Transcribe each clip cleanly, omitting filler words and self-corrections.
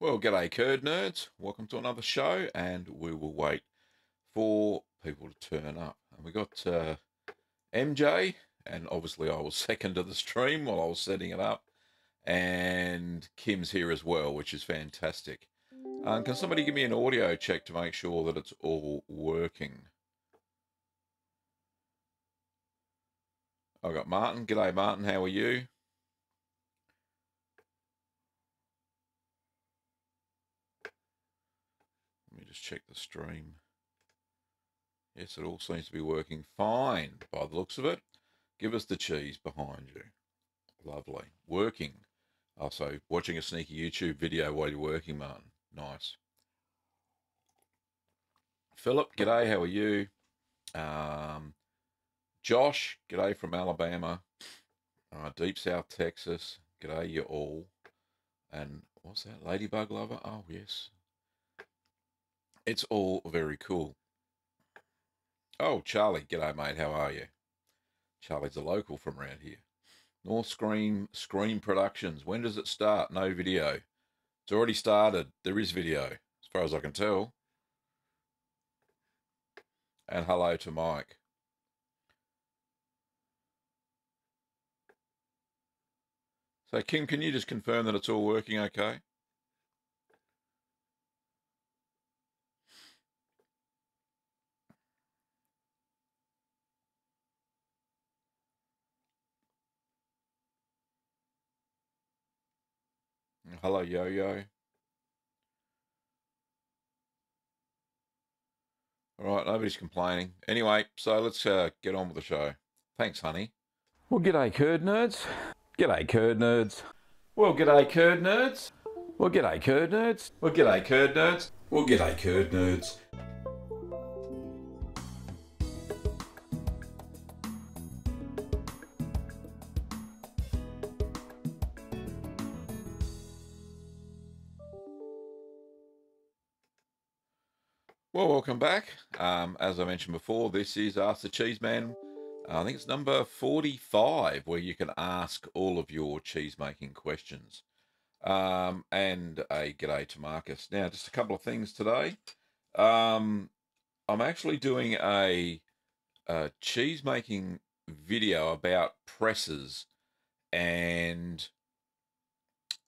Well, g'day, curd nerds. Welcome to another show, and we will wait for people to turn up. And we got MJ, and obviously I was second to the stream while I was setting it up, and Kim's here as well, which is fantastic. Can somebody give me an audio check to make sure that it's all working? I've got Martin. G'day, Martin. How are you? Let me just check the stream. Yes, it all seems to be working fine by the looks of it. Give us the cheese behind you. Lovely. Working. Also, watching a sneaky YouTube video while you're working, Martin. Nice. Philip, g'day, how are you? Josh, g'day from Alabama. Deep South Texas, g'day you all. And what's that, Ladybug Lover? Oh, yes. It's all very cool. Oh, Charlie, g'day, mate, how are you? Charlie's a local from around here. North Screen Productions. When does it start? No video. It's already started. There is video, as far as I can tell. And hello to Mike. So, Kim, can you just confirm that it's all working okay? Hello, Yo-Yo. All right, nobody's complaining. Anyway, so let's get on with the show. Thanks, honey. Well, g'day, curd nerds. G'day, curd nerds. Well, g'day, curd nerds. Well, g'day, curd nerds. Well, g'day, curd nerds. Well, g'day, curd nerds. Well, welcome back. As I mentioned before, this is Ask the Cheeseman. I think it's number 45, where you can ask all of your cheese-making questions. And a g'day to Marcus. Now, just a couple of things today. I'm actually doing a cheese-making video about presses, and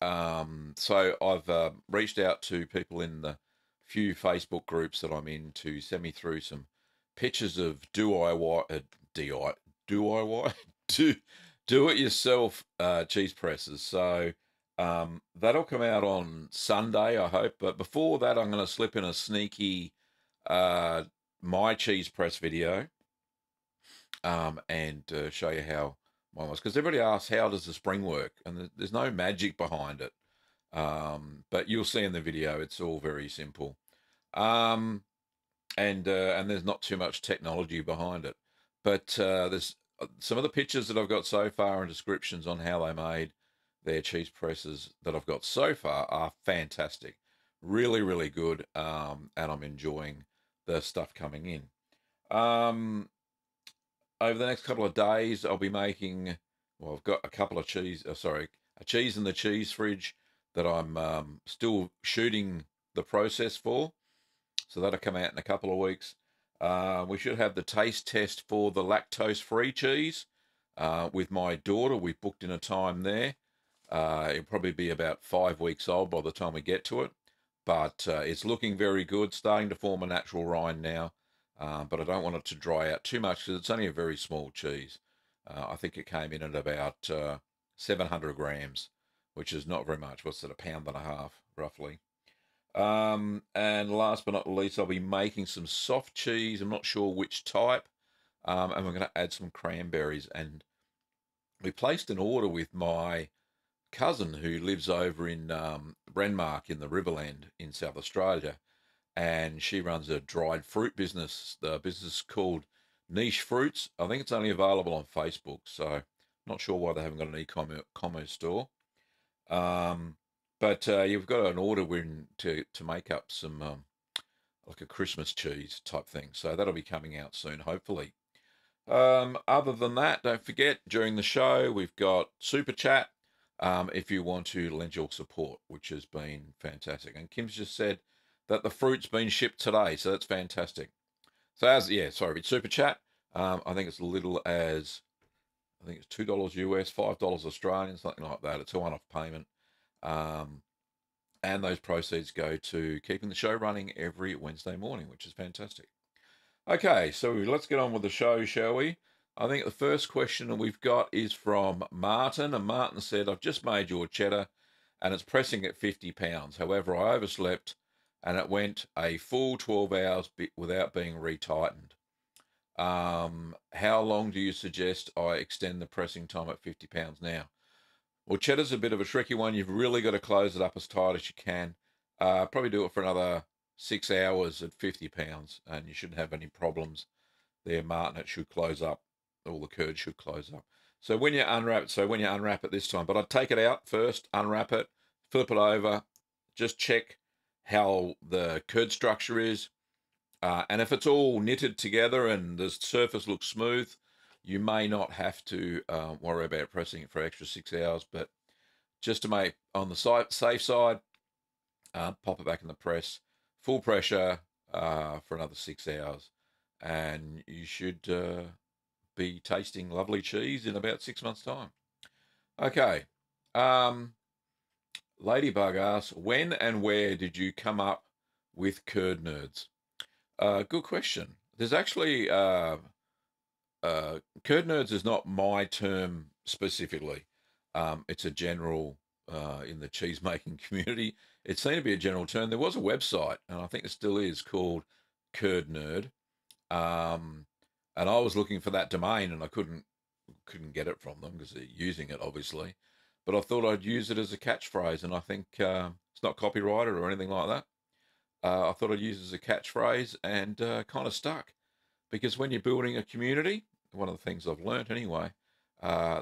so I've reached out to people in the few Facebook groups that I'm in to send me through some pictures of do it yourself cheese presses. So that'll come out on Sunday, I hope. But before that, I'm going to slip in a sneaky my cheese press video and show you how mine was. Because everybody asks, how does the spring work? And there's no magic behind it. But you'll see in the video, it's all very simple. And there's not too much technology behind it. But there's some of the pictures that I've got so far and descriptions on how they made their cheese presses that I've got so far are fantastic. Really, really good. And I'm enjoying the stuff coming in. Over the next couple of days, I'll be making, well, I've got a couple of a cheese in the cheese fridge that I'm still shooting the process for. So that'll come out in a couple of weeks. We should have the taste test for the lactose-free cheese with my daughter. We've booked in a time there. It'll probably be about 5 weeks old by the time we get to it. But it's looking very good, starting to form a natural rind now. But I don't want it to dry out too much because it's only a very small cheese. I think it came in at about 700 grams, which is not very much. What's it, a pound and a half, roughly? And last but not least, I'll be making some soft cheese. I'm not sure which type. And we're going to add some cranberries. And we placed an order with my cousin who lives over in Renmark in the Riverland in South Australia. And she runs a dried fruit business. The business is called Niche Fruits. I think it's only available on Facebook, so not sure why they haven't got an e-commerce store. But you've got an order in to make up some like a Christmas cheese type thing. So that'll be coming out soon, hopefully. Other than that, don't forget, during the show, we've got Super Chat. if you want to lend your support, which has been fantastic. And Kim's just said that the fruit's been shipped today, so that's fantastic. So it's super chat. I think it's little as I think it's $2 US, $5 Australian, something like that. It's a one-off payment. Um, and those proceeds go to keeping the show running every Wednesday morning, which is fantastic. Okay, so let's get on with the show, shall we? I think the first question we've got is from Martin, and Martin said, I've just made your cheddar and it's pressing at 50 pounds. However, I overslept and it went a full 12 hours without being retightened. How long do you suggest I extend the pressing time at 50 pounds now? Well, cheddar's a bit of a tricky one. You've really got to close it up as tight as you can. Probably do it for another 6 hours at 50 pounds, and you shouldn't have any problems there, Martin. It should close up. All the curds should close up. So when you unwrap it this time, but I'd take it out first, unwrap it, flip it over, just check how the curd structure is. And if it's all knitted together and the surface looks smooth, you may not have to worry about pressing it for extra 6 hours. But just to make on the safe side, pop it back in the press, full pressure for another 6 hours. And you should be tasting lovely cheese in about 6 months' time. Okay. Ladybug asks, when and where did you come up with curd nerds? Good question. There's actually curd nerds is not my term specifically. It's a general in the cheese making community. It seemed to be a general term. There was a website, and I think it still is, called Curd Nerd. And I was looking for that domain, and I couldn't get it from them because they're using it, obviously. But I thought I'd use it as a catchphrase, and I think it's not copyrighted or anything like that. I thought I'd use it as a catchphrase, and kind of stuck. Because when you're building a community, one of the things I've learned anyway,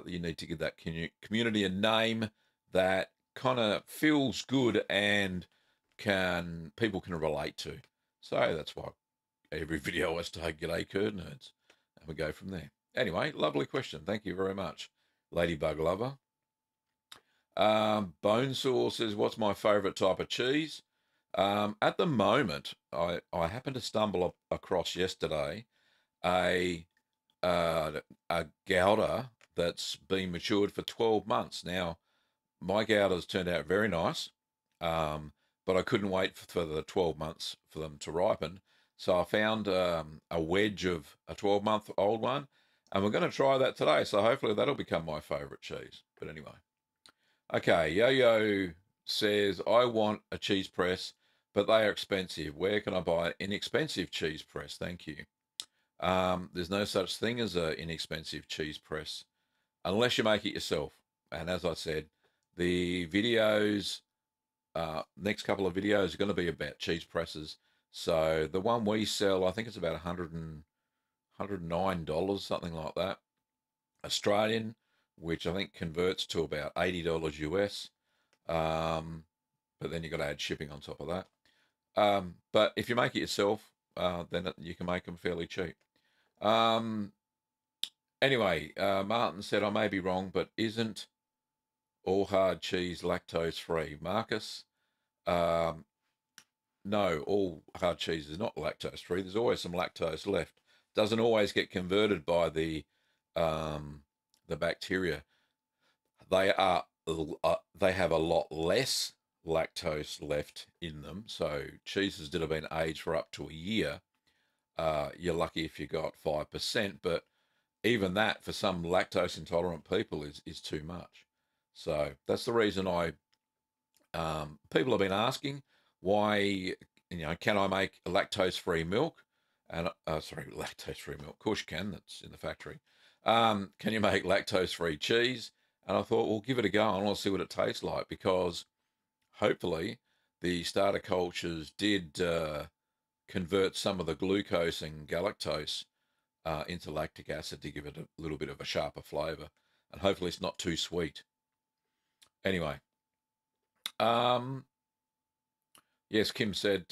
you need to give that community a name that kind of feels good and people can relate to. So that's why every video I start, G'day Curd Nerds, and we go from there. Anyway, lovely question. Thank you very much, Ladybug Lover. Bonesaw says, what's my favourite type of cheese? At the moment, I happened to stumble across yesterday a Gouda that's been matured for 12 months. Now, my Goudas turned out very nice, but I couldn't wait for the 12 months for them to ripen. So I found a wedge of a 12-month-old one, and we're going to try that today. So hopefully that'll become my favourite cheese. But anyway. Okay, Yo-Yo says, I want a cheese press, but they are expensive. Where can I buy an inexpensive cheese press? Thank you. There's no such thing as an inexpensive cheese press unless you make it yourself. And as I said, the videos, next couple of videos are going to be about cheese presses. So the one we sell, I think it's about $109, something like that, Australian, which I think converts to about $80 US. But then you've got to add shipping on top of that. But if you make it yourself, then you can make them fairly cheap. Anyway, Martin said, I may be wrong, but isn't all hard cheese lactose free? Marcus, no, all hard cheese is not lactose free. There's always some lactose left. Doesn't always get converted by the bacteria. They have a lot less lactose left in them. So cheeses that have been aged for up to a year, you're lucky if you got 5%, but even that for some lactose intolerant people is too much. So that's the reason people have been asking why, can I make lactose-free milk? And lactose-free milk. Of course you can. That's in the factory. Can you make lactose-free cheese? And I thought, well, give it a go. I want to see what it tastes like, because hopefully the starter cultures did convert some of the glucose and galactose into lactic acid to give it a little bit of a sharper flavour. And hopefully it's not too sweet. Anyway. Yes, Kim said,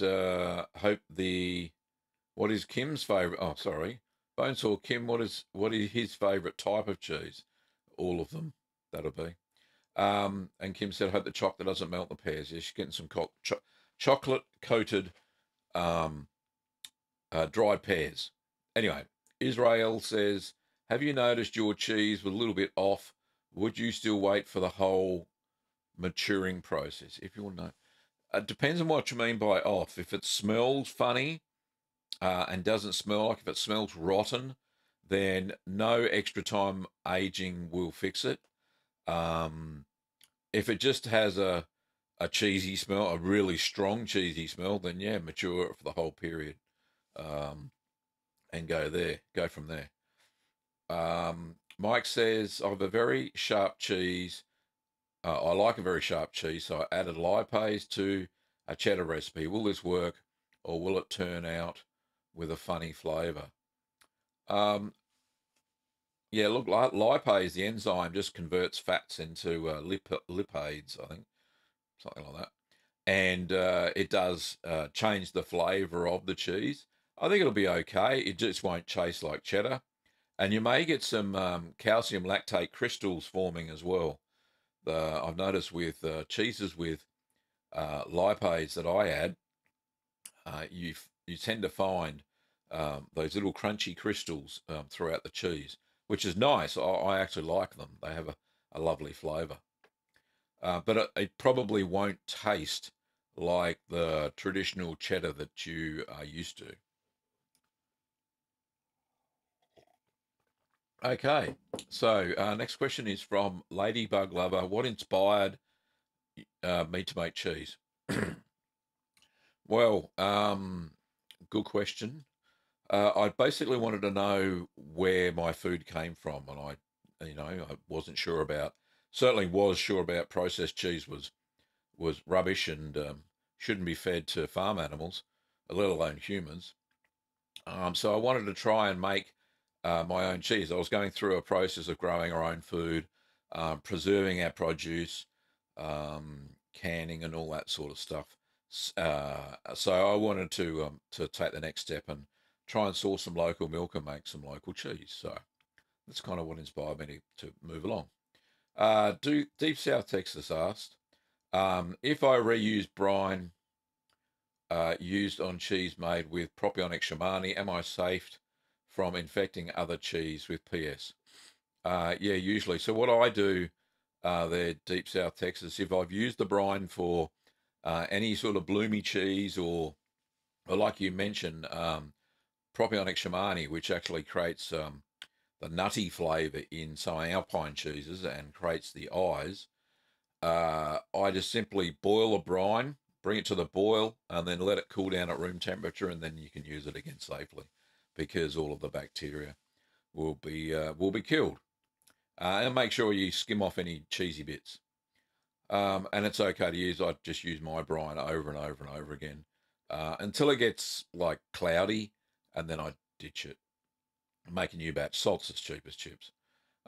what is Kim's favourite? Oh, sorry. Bonesaw Kim, what is his favourite type of cheese? All of them, that'll be. And Kim said, I hope the chocolate doesn't melt the pears. Yeah, she's getting some chocolate coated um, dried pears. Anyway, Israel says, have you noticed your cheese was a little bit off? Would you still wait for the whole maturing process? If you want to know, it depends on what you mean by off. If it smells funny and doesn't smell like, if it smells rotten, then no extra time aging will fix it. Um, if it just has a cheesy smell, a really strong cheesy smell, then yeah, mature it for the whole period, and go from there. Mike says, I have a very sharp cheese. I like a very sharp cheese, so I added lipase to a cheddar recipe. Will this work, or will it turn out with a funny flavour? Um, yeah, look, lipase, the enzyme, just converts fats into lipades, I think, something like that. And it does change the flavour of the cheese. I think it'll be okay. It just won't taste like cheddar. And you may get some calcium lactate crystals forming as well. I've noticed with cheeses with lipase that I add, you tend to find those little crunchy crystals throughout the cheese, which is nice. I actually like them. They have a lovely flavour. But it probably won't taste like the traditional cheddar that you are used to. Okay, so next question is from Ladybug Lover. What inspired me to make cheese? Well, good question. I basically wanted to know where my food came from, and I wasn't sure about. Certainly was sure about processed cheese was rubbish and shouldn't be fed to farm animals, let alone humans. So I wanted to try and make my own cheese. I was going through a process of growing our own food, preserving our produce, canning, and all that sort of stuff. So I wanted to take the next step and try and source some local milk and make some local cheese. So that's kind of what inspired me to move along. Deep South Texas asked if I reuse brine used on cheese made with propionic shamani, am I safe from infecting other cheese with PS? Yeah, usually. So what I do there, Deep South Texas, if I've used the brine for any sort of bloomy cheese or like you mentioned, propionic shamani, which actually creates the nutty flavour in some alpine cheeses and creates the eyes, I just simply boil a brine, bring it to the boil, and then let it cool down at room temperature, and then you can use it again safely, because all of the bacteria will be killed. And make sure you skim off any cheesy bits. And it's okay to use. I just use my brine over and over and over again until it gets like cloudy, and then I ditch it. Make a new batch. Salt's as cheap as chips.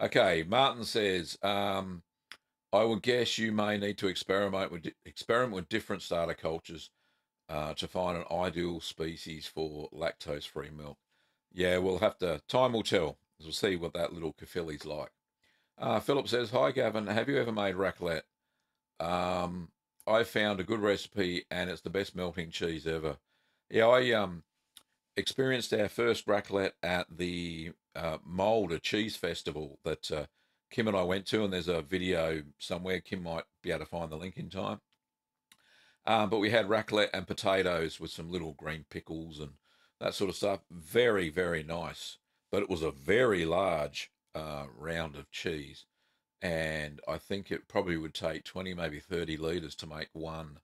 Okay, Martin says, I would guess you may need to experiment with different starter cultures to find an ideal species for lactose-free milk. Yeah, we'll have to. Time will tell. We'll see what that little Cafelli's like. Phillips says, "Hi Gavin, have you ever made raclette? I found a good recipe and it's the best melting cheese ever. Yeah, I experienced our first raclette at the Mould, a cheese festival that Kim and I went to, and there's a video somewhere. Kim might be able to find the link in time. But we had raclette and potatoes with some little green pickles and that sort of stuff. Very, very nice. But it was a very large round of cheese. And I think it probably would take 20, maybe 30 litres to make one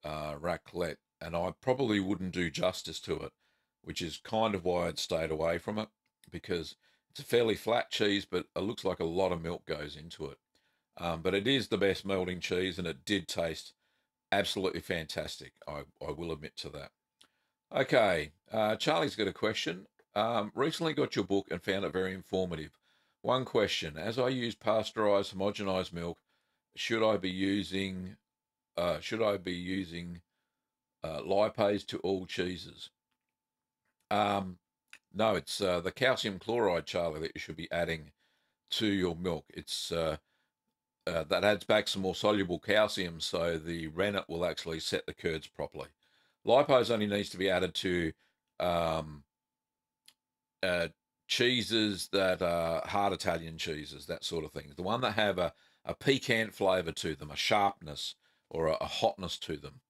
raclette. And I probably wouldn't do justice to it, which is kind of why I'd stayed away from it, because it's a fairly flat cheese, but it looks like a lot of milk goes into it. But it is the best melting cheese, and it did taste absolutely fantastic. I will admit to that. Okay, Charlie's got a question. Recently got your book and found it very informative. One question: as I use pasteurized, homogenized milk, should I be using lipase to all cheeses? No, it's the calcium chloride, Charlie, that you should be adding to your milk. It's that adds back some more soluble calcium, so the rennet will actually set the curds properly. Lipase only needs to be added to um, uh, cheeses that are hard Italian cheeses, that sort of thing. The one that have a piquant flavour to them, a sharpness or a hotness to them.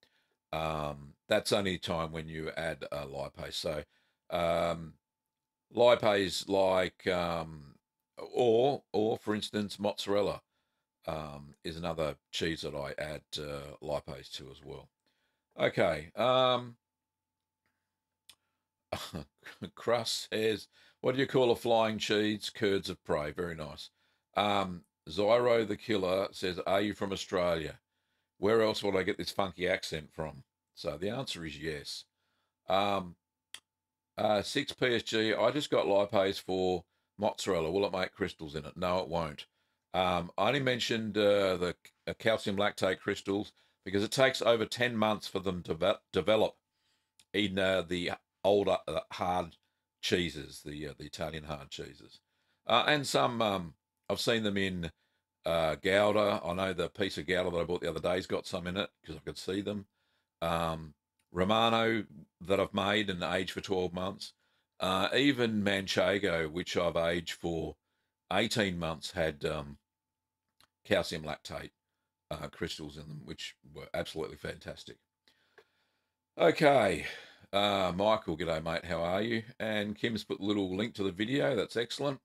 That's only time when you add lipase. So um, lipase, like or for instance, mozzarella is another cheese that I add lipase to as well. Okay. Crust says, what do you call a flying cheese? Curds of prey. Very nice. Zyro the Killer says, are you from Australia? Where else would I get this funky accent from? So the answer is yes. 6PSG, I just got lipase for mozzarella. Will it make crystals in it? No, it won't. I only mentioned the calcium lactate crystals because it takes over 10 months for them to develop in the older hard cheeses, the Italian hard cheeses. And some, I've seen them in Gouda. I know the piece of Gouda that I bought the other day's got some in it because I could see them. Romano that I've made and aged for 12 months. Even Manchego, which I've aged for 18 months, had calcium lactate crystals in them, which were absolutely fantastic. Okay. Michael, g'day, mate. How are you? And Kim's put a little link to the video. That's excellent.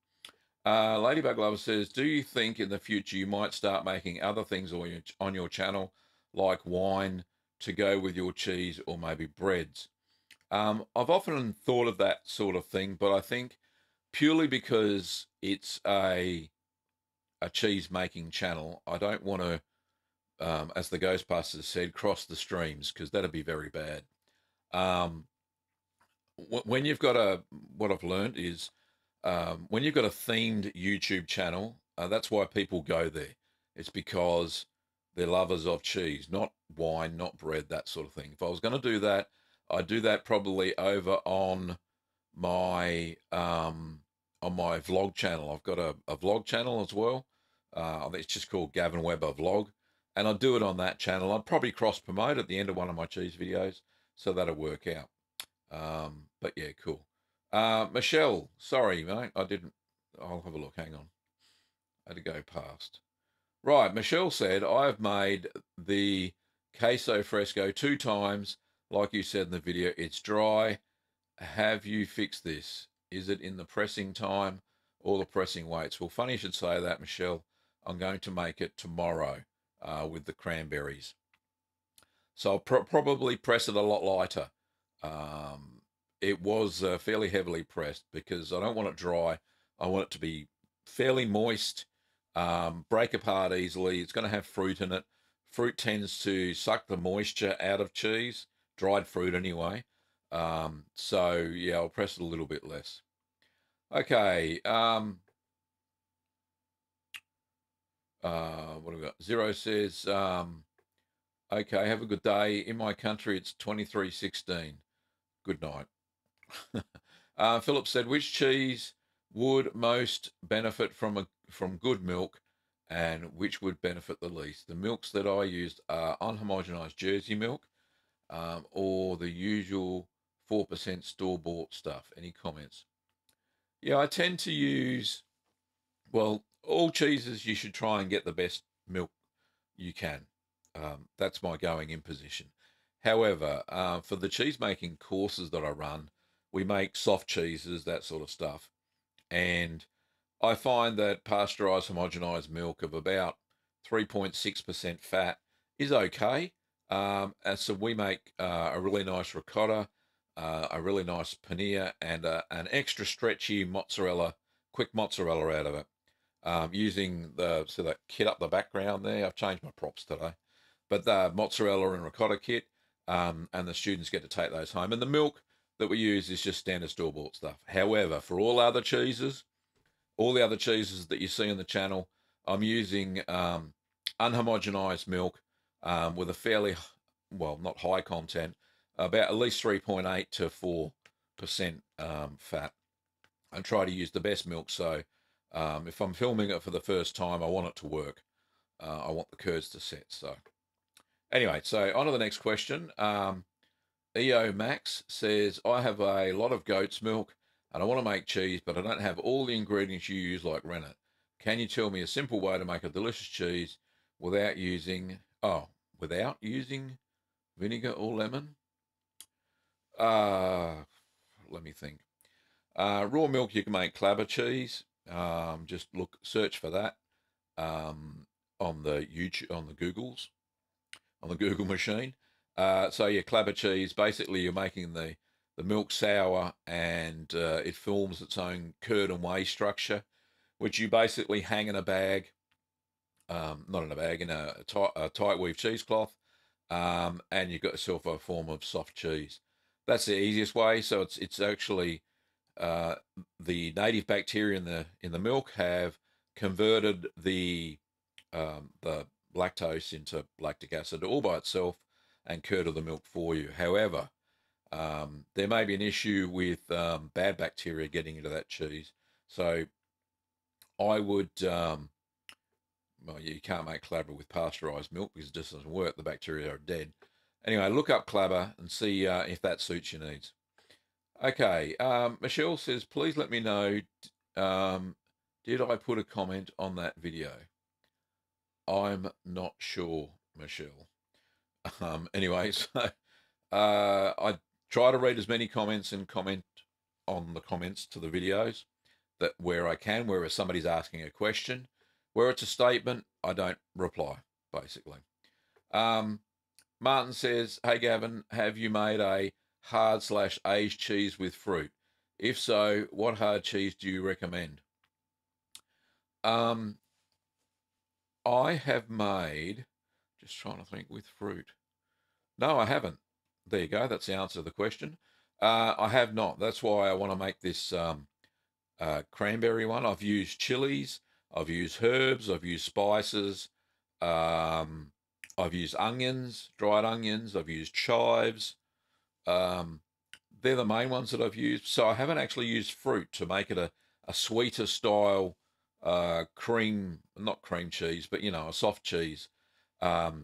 Ladybug Lover says, do you think in the future you might start making other things on your channel, like wine, to go with your cheese or maybe breads? I've often thought of that sort of thing, but I think purely because it's a cheese making channel, I don't want to, as the Ghostbusters said, cross the streams, because that'd be very bad. When you've got what I've learned is when you've got a themed YouTube channel, that's why people go there. It's because they're lovers of cheese, not wine, not bread, that sort of thing. If I was going to do that, I'd do that probably over on my vlog channel. I've got a vlog channel as well. It's just called Gavin Weber Vlog, and I'd do it on that channel. I'd probably cross promote at the end of one of my cheese videos, so that'll work out. But yeah, cool. Michelle, sorry, mate, I didn't. I'll have a look. Hang on, I had to go past. Right, Michelle said, I've made the queso fresco 2 times. Like you said in the video, it's dry. Have you fixed this? Is it in the pressing time or the pressing weights? Well, funny you should say that, Michelle. I'm going to make it tomorrow with the cranberries. So I'll probably press it a lot lighter. It was fairly heavily pressed because I don't want it dry. I want it to be fairly moist, break apart easily. It's going to have fruit in it. Fruit tends to suck the moisture out of cheese, dried fruit anyway. So yeah, I'll press it a little bit less. Okay. What have we got? Zero says, okay, have a good day. In my country, it's 23:16. Good night. Phillips said, which cheese would most benefit from good milk, and which would benefit the least? The milks that I used are unhomogenized Jersey milk, or the usual 4% store-bought stuff. Any comments? Yeah, I tend to use, well, all cheeses you should try and get the best milk you can. That's my going in position. However, for the cheese making courses that I run, we make soft cheeses, that sort of stuff. And I find that pasteurized homogenized milk of about 3.6% fat is okay. And so we make a really nice ricotta, a really nice paneer, and an extra stretchy mozzarella, quick mozzarella out of it. Using that kit up the background there. I've changed my props today. But the mozzarella and ricotta kit, and the students get to take those home. And the milk that we use is just standard store-bought stuff. However, for all the other cheeses that you see on the channel, I'm using unhomogenized milk with a fairly, well, not high content, about at least 3.8 to 4% fat. And try to use the best milk. So if I'm filming it for the first time, I want it to work. I want the curds to set. So anyway, so on to the next question. EO Max says, I have a lot of goat's milk and I want to make cheese, but I don't have all the ingredients you use like rennet. Can you tell me a simple way to make a delicious cheese without using vinegar or lemon? Let me think. Raw milk, you can make clabber cheese. Just search for that on the YouTube, on the Google machine. So yeah, clabber cheese. Basically, you're making the milk sour, and it forms its own curd and whey structure, which you basically hang in a bag, not in a bag, in a tight weave cheesecloth, and you've got yourself a form of soft cheese. That's the easiest way. So it's actually the native bacteria in the milk have converted the lactose into lactic acid all by itself and curdle the milk for you. However, there may be an issue with bad bacteria getting into that cheese. So I would, well, you can't make clabber with pasteurized milk because it just doesn't work. The bacteria are dead. Anyway, look up clabber and see if that suits your needs. Okay, Michelle says, please let me know, did I put a comment on that video? I'm not sure, Michelle. Anyway, so I try to read as many comments and comment on the comments to the videos that where I can, where somebody's asking a question. Where it's a statement, I don't reply, basically. Martin says, hey, Gavin, have you made a hard/aged cheese with fruit? If so, what hard cheese do you recommend? I have made, just trying to think, with fruit. No, I haven't. There you go. That's the answer to the question. I have not. That's why I want to make this cranberry one. I've used chilies. I've used herbs. I've used spices. I've used onions, dried onions. I've used chives. They're the main ones that I've used. So I haven't actually used fruit to make it a sweeter style cream, not cream cheese, but, you know, a soft cheese. But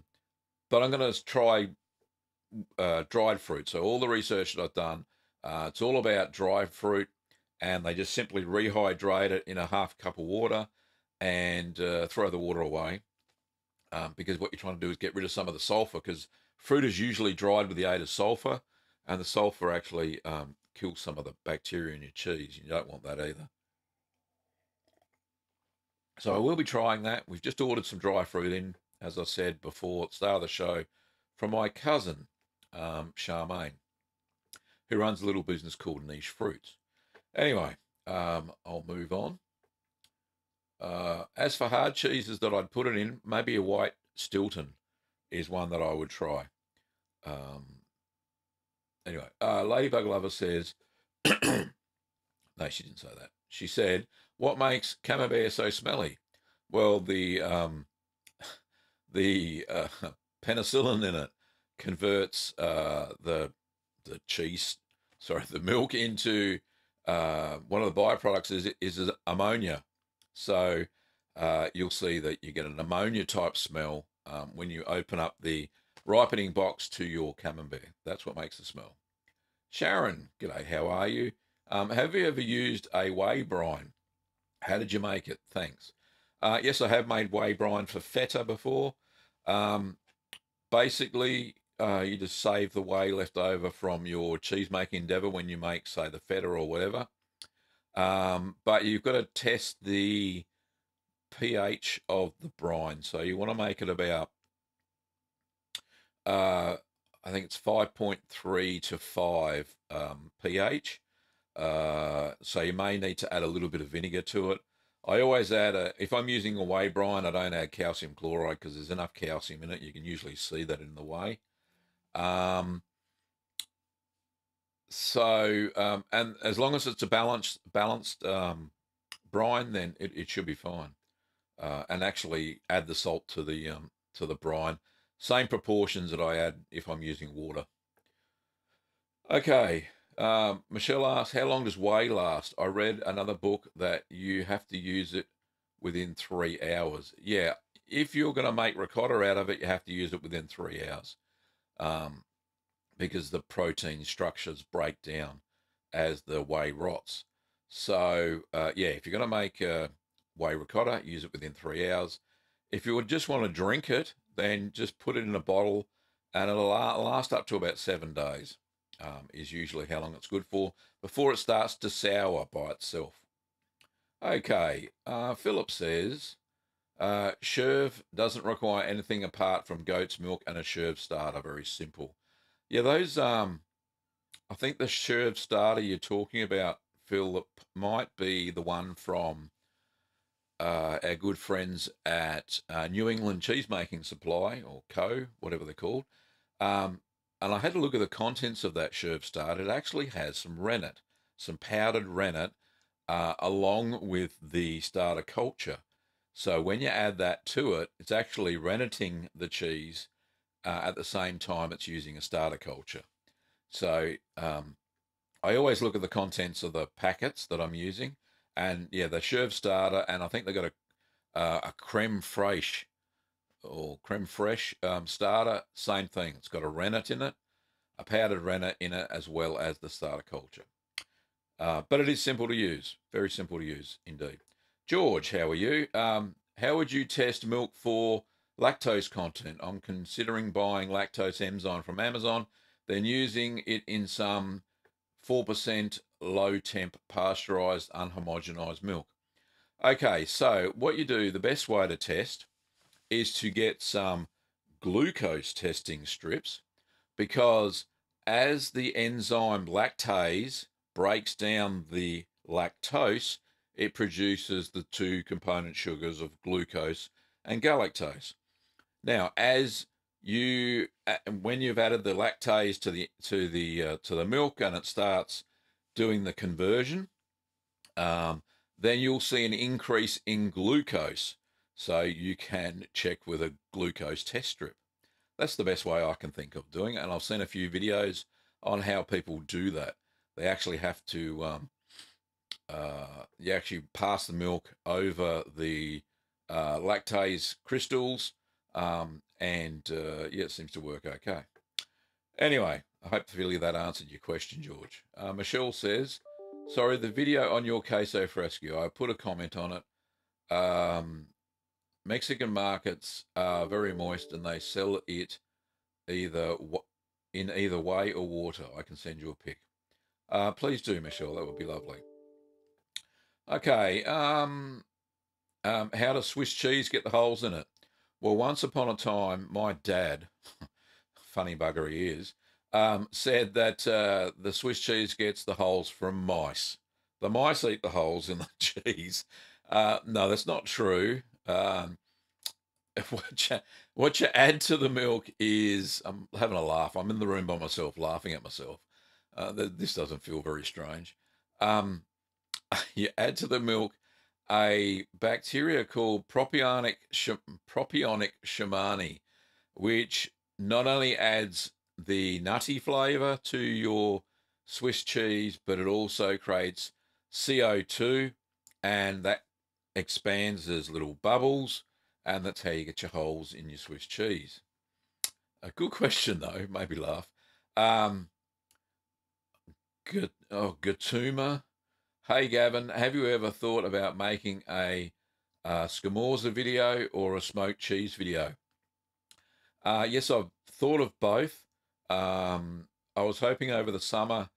I'm going to try dried fruit. So all the research that I've done, it's all about dried fruit, and they just simply rehydrate it in a half cup of water and throw the water away. Because what you're trying to do is get rid of some of the sulfur, because fruit is usually dried with the aid of sulfur, and the sulfur actually kills some of the bacteria in your cheese. You don't want that either. So I will be trying that. We've just ordered some dry fruit in, as I said before at the start of the show, from my cousin, Charmaine, who runs a little business called Niche Fruits. Anyway, I'll move on. As for hard cheeses that I'd put it in, maybe a white Stilton is one that I would try. Anyway, Ladybug Lover says, no, she didn't say that. She said, what makes camembert so smelly? Well, the penicillin in it converts the milk into one of the byproducts is ammonia. So you'll see that you get an ammonia type smell when you open up the ripening box to your camembert. That's what makes the smell. Sharon, g'day, how are you? Have you ever used a whey brine? How did you make it? Thanks. Yes, I have made whey brine for feta before. Basically, you just save the whey left over from your cheese making endeavor when you make, say, the feta or whatever. But you've got to test the pH of the brine. So you want to make it about, I think it's 5.3 to 5 pH. So you may need to add a little bit of vinegar to it. I always add if I'm using a whey brine, I don't add calcium chloride because there's enough calcium in it. You can usually see that in the whey. And as long as it's a balanced brine, then it should be fine. And actually add the salt to the brine. Same proportions that I add if I'm using water. Okay. Michelle asks, how long does whey last? I read another book that you have to use it within 3 hours. Yeah, if you're going to make ricotta out of it, you have to use it within 3 hours, because the protein structures break down as the whey rots. So yeah, if you're going to make whey ricotta, use it within 3 hours. If you would just want to drink it, then just put it in a bottle, and it'll last up to about 7 days. Is usually how long it's good for before it starts to sour by itself. Okay, Phillips says sherbet doesn't require anything apart from goat's milk and a sherbet starter. Very simple. Yeah, those I think the sherbet starter you're talking about, Phil, might be the one from our good friends at New England Cheesemaking Supply, or Co, whatever they're called. And I had a look at the contents of that sherbet starter. It actually has some rennet, some powdered rennet, along with the starter culture. So when you add that to it, it's actually renneting the cheese at the same time it's using a starter culture. So I always look at the contents of the packets that I'm using, and yeah, the sherbet starter, and I think they've got a creme fraiche or creme fraiche starter. Same thing. It's got a rennet in it, a powdered rennet in it, as well as the starter culture. But it is simple to use. Very simple to use indeed. George, how are you? How would you test milk for lactose content? I'm considering buying lactose enzyme from Amazon, then using it in some 4% low temp pasteurized unhomogenized milk. Okay, so what you do, the best way to test is to get some glucose testing strips, because as the enzyme lactase breaks down the lactose, it produces the two component sugars of glucose and galactose. Now, as you when you've added the lactase to the milk and it starts doing the conversion, then you'll see an increase in glucose. So you can check with a glucose test strip. That's the best way I can think of doing it. And I've seen a few videos on how people do that. They actually have to, you actually pass the milk over the lactase crystals, and yeah, it seems to work okay. Anyway, I hopefully that answered your question, George. Michelle says, sorry, the video on your queso fresco, I put a comment on it. Mexican markets are very moist and they sell it either in either whey or water. I can send you a pic. Please do, Michelle. That would be lovely. Okay. How does Swiss cheese get the holes in it? Well, once upon a time, my dad, funny bugger he is, said that the Swiss cheese gets the holes from mice. The mice eat the holes in the cheese. No, that's not true. What you add to the milk is, I'm having a laugh. I'm in the room by myself, laughing at myself. This doesn't feel very strange. You add to the milk a bacteria called propionic shamani, which not only adds the nutty flavour to your Swiss cheese, but it also creates CO2, and that expands as little bubbles, and that's how you get your holes in your Swiss cheese. A good question, though. Made me laugh. Gatuma. Hey, Gavin, have you ever thought about making a scamorza video or a smoked cheese video? Yes, I've thought of both. I was hoping over the summer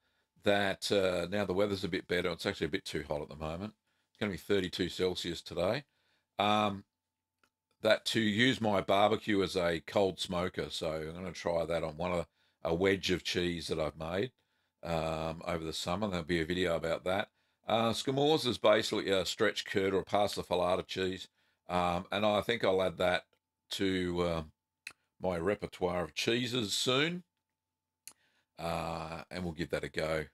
that now the weather's a bit better. It's actually a bit too hot at the moment. It's going to be 32 Celsius today. That to use my barbecue as a cold smoker. So I'm going to try that on a wedge of cheese that I've made over the summer. There'll be a video about that. Scamorza is basically a stretch curd or a pasta filata cheese, and I think I'll add that to my repertoire of cheeses soon, and we'll give that a go.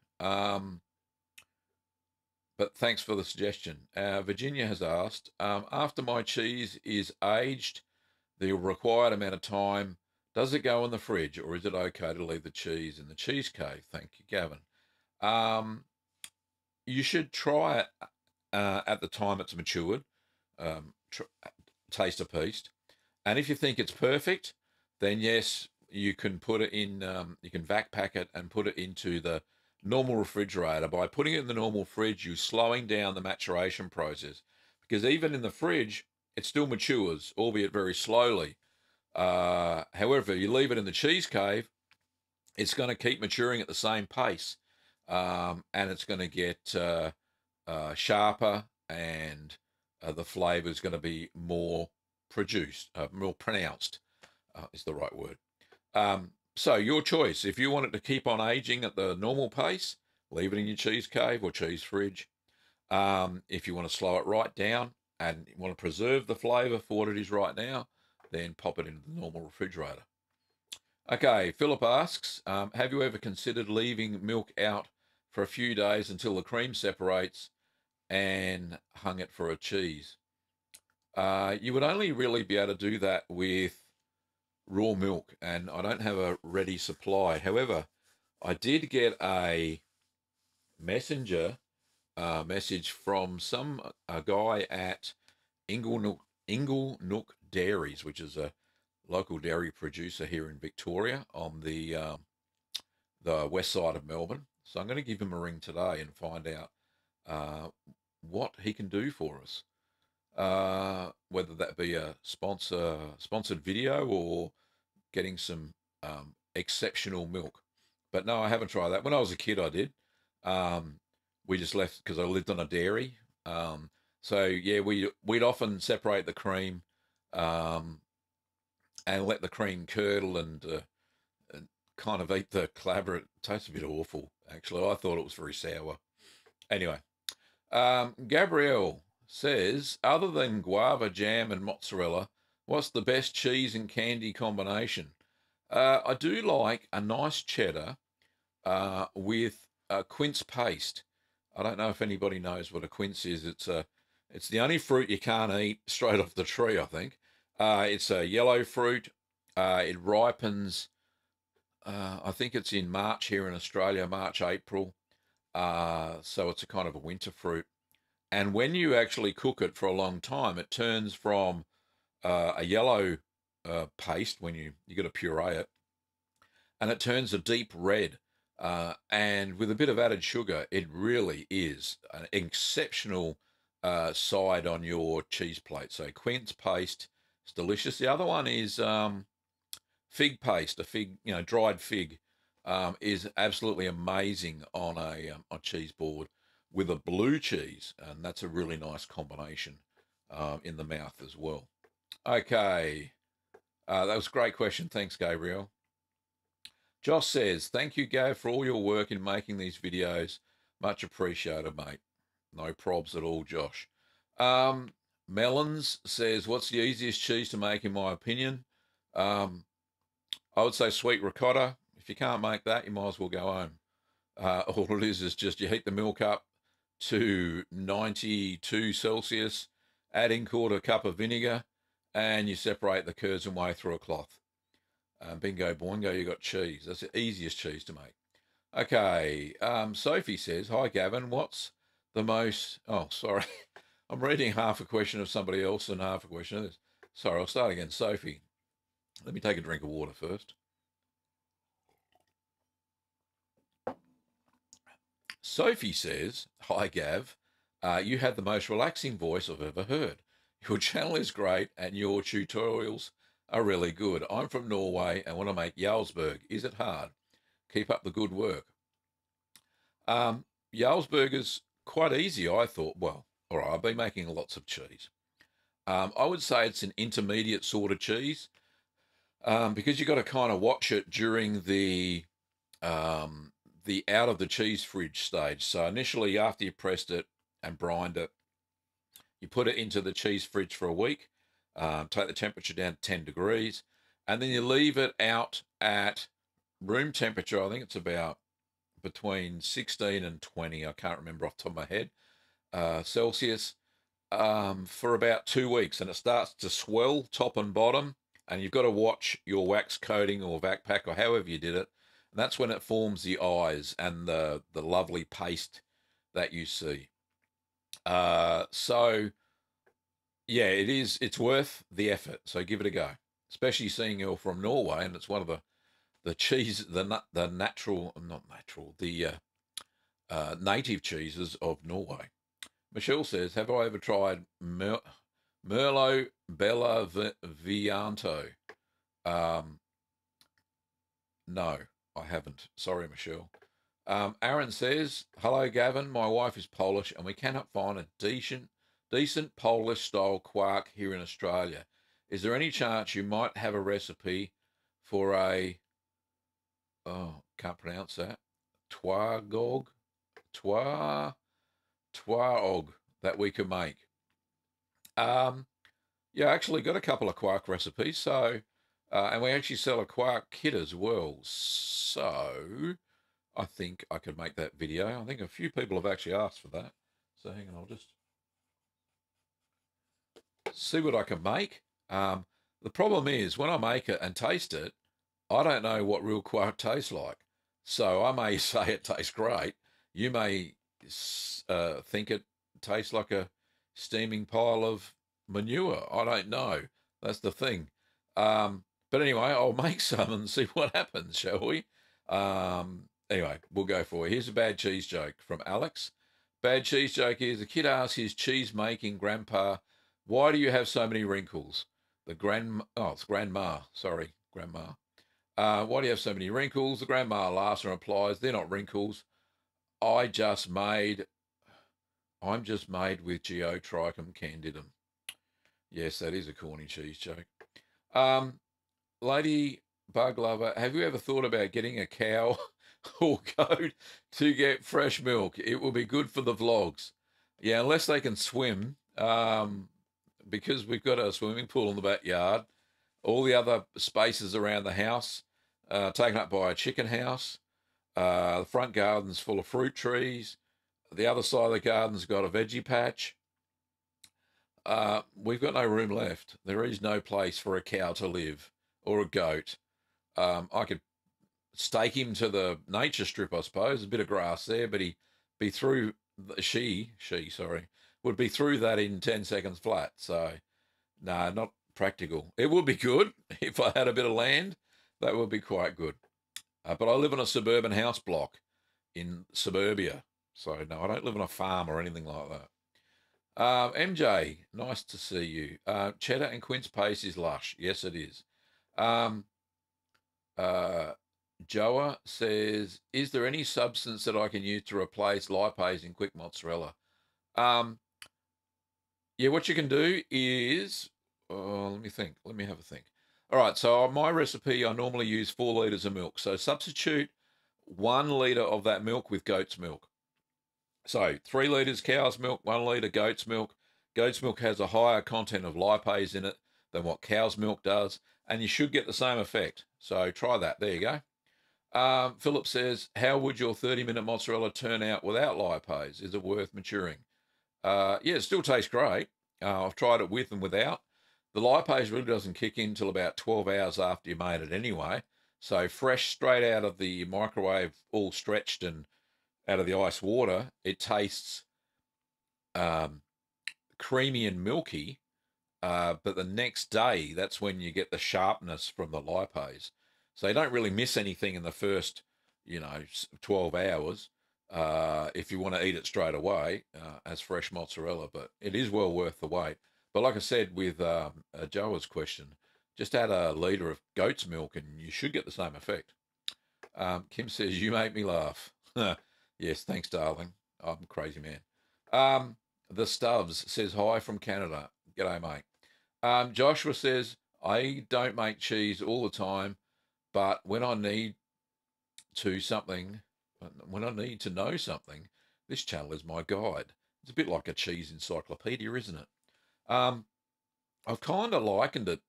But thanks for the suggestion. Virginia has asked, after my cheese is aged the required amount of time, does it go in the fridge, or is it okay to leave the cheese in the cheese cave? Thank you, Gavin. You should try it at the time it's matured. Taste a piece. And if you think it's perfect, then yes, you can put it in, you can vac pack it and put it into the normal refrigerator. By putting it in the normal fridge, you're slowing down the maturation process, because even in the fridge, it still matures, albeit very slowly. However, you leave it in the cheese cave, it's going to keep maturing at the same pace, and it's going to get sharper, and the flavour is going to be more more pronounced, is the right word. So your choice. If you want it to keep on aging at the normal pace, leave it in your cheese cave or cheese fridge. If you want to slow it right down and you want to preserve the flavour for what it is right now, then pop it into the normal refrigerator. Okay, Philip asks, have you ever considered leaving milk out for a few days until the cream separates and hung it for a cheese? You would only really be able to do that with raw milk, and I don't have a ready supply. However, I did get a messenger message from a guy at Inglenook Dairies, which is a local dairy producer here in Victoria on the west side of Melbourne. So I'm going to give him a ring today and find out what he can do for us. Whether that be a sponsored video or getting some exceptional milk. But no, I haven't tried that. When I was a kid, I did. We just left because I lived on a dairy. So yeah, we'd often separate the cream and let the cream curdle and kind of eat the clabber. It tastes a bit awful, actually. I thought it was very sour. Anyway, Gabrielle says, other than guava jam and mozzarella, what's the best cheese and candy combination? I do like a nice cheddar with quince paste. I don't know if anybody knows what a quince is. It's the only fruit you can't eat straight off the tree, I think. It's a yellow fruit. It ripens, I think it's in March here in Australia, March, April. So it's a kind of a winter fruit. And when you actually cook it for a long time, it turns from a yellow paste when you got to puree it, and it turns a deep red. And with a bit of added sugar, it really is an exceptional side on your cheese plate. So quince paste is delicious. The other one is fig paste, dried fig, is absolutely amazing on a cheese board with a blue cheese, and that's a really nice combination in the mouth as well. Okay, that was a great question. Thanks, Gabriel. Josh says, thank you, Gav, for all your work in making these videos. Much appreciated, mate. No probs at all, Josh. Melons says, what's the easiest cheese to make, in my opinion? I would say sweet ricotta. If you can't make that, you might as well go home. All it is just you heat the milk up to 92 Celsius, add in quarter cup of vinegar, and you separate the curds and whey through a cloth. Bingo boingo, you got cheese. That's the easiest cheese to make. Okay, Sophie says, hi, Gavin, what's the most... Oh, sorry. I'm reading half a question of somebody else and half a question of this. Sorry, I'll start again. Sophie, let me take a drink of water first. Sophie says, hi, Gav, you have the most relaxing voice I've ever heard. Your channel is great and your tutorials are really good. I'm from Norway and want to make Jarlsberg. Is it hard? Keep up the good work. Jarlsberg is quite easy, I thought. Well, all right, I've been making lots of cheese. I would say it's an intermediate sort of cheese because you've got to kind of watch it during the out of the cheese fridge stage. So initially, after you pressed it and brined it, you put it into the cheese fridge for a week. Take the temperature down to 10 degrees, and then you leave it out at room temperature. I think it's about between 16 and 20. I can't remember off the top of my head. Celsius for about 2 weeks, and it starts to swell top and bottom, and you've got to watch your wax coating or vac pack or however you did it. And that's when it forms the eyes and the lovely paste that you see. So Yeah, it is. It's worth the effort. So give it a go. Especially seeing you're from Norway, and it's one of the cheese, the natural, not natural, the native cheeses of Norway. Michelle says, "Have I ever tried Merlot Bella Vianto?" Um, no, I haven't. Sorry, Michelle. Aaron says, "Hello, Gavin. My wife is Polish, and we cannot find a decent Polish style quark here in Australia. Is there any chance you might have a recipe for a, oh, can't pronounce that, twargog, twar twaog that we could make?" Um, yeah, I actually got a couple of quark recipes. So, and we actually sell a quark kit as well. So, I think I could make that video. I think a few people have actually asked for that. So, hang on, I'll just see what I can make. The problem is when I make it and taste it, I don't know what real quark tastes like. So I may say it tastes great. You may think it tastes like a steaming pile of manure. I don't know. That's the thing. But anyway, I'll make some and see what happens, shall we? Anyway, we'll go for it. Here's a bad cheese joke from Alex. Bad cheese joke is: a kid asks his cheese making grandpa, "Why do you have so many wrinkles?" It's grandma. Sorry, grandma. "Why do you have so many wrinkles?" The grandma laughs and replies, "They're not wrinkles. I just made, I'm just made with Geotrichum candidum." Yes, that is a corny cheese joke. Lady Bug Lover, have you ever thought about getting a cow or goat to get fresh milk? It will be good for the vlogs. Yeah, unless they can swim, because we've got a swimming pool in the backyard. All the other spaces around the house taken up by a chicken house. The front garden's full of fruit trees. The other side of the garden's got a veggie patch. We've got no room left. There is no place for a cow to live or a goat. I could stake him to the nature strip, I suppose. There's a bit of grass there, but he'd be through. Sorry, would be through that in 10 seconds flat. So, no, not practical. It would be good if I had a bit of land. That would be quite good. But I live in a suburban house block in suburbia. So, no, I don't live on a farm or anything like that. MJ, nice to see you. Cheddar and quince paste is lush. Yes, it is. Um, Joa says, "Is there any substance that I can use to replace lipase in quick mozzarella?" Yeah, what you can do is, let me think. Let me have a think. All right, so my recipe, I normally use 4 litres of milk. So substitute 1 litre of that milk with goat's milk. So 3 litres cow's milk, 1 litre goat's milk. Goat's milk has a higher content of lipase in it than what cow's milk does, and you should get the same effect. So try that. There you go. Phillips says, "How would your 30-minute mozzarella turn out without lipase? Is it worth maturing?" Yeah, it still tastes great. I've tried it with and without. The lipase really doesn't kick in till about 12 hours after you made it anyway. So fresh, straight out of the microwave, all stretched and out of the ice water, it tastes creamy and milky. But the next day, that's when you get the sharpness from the lipase. So you don't really miss anything in the first, 12 hours if you want to eat it straight away as fresh mozzarella. But it is well worth the wait. But like I said with Joa's question, just add a litre of goat's milk and you should get the same effect. Kim says, "You make me laugh." Yes, thanks, darling. I'm a crazy man. The Stubbs says, "Hi from Canada." G'day, mate. Joshua says, "I don't make cheese all the time, but when I need to know something, this channel is my guide." It's a bit like a cheese encyclopedia, isn't it? I've kind of likened it.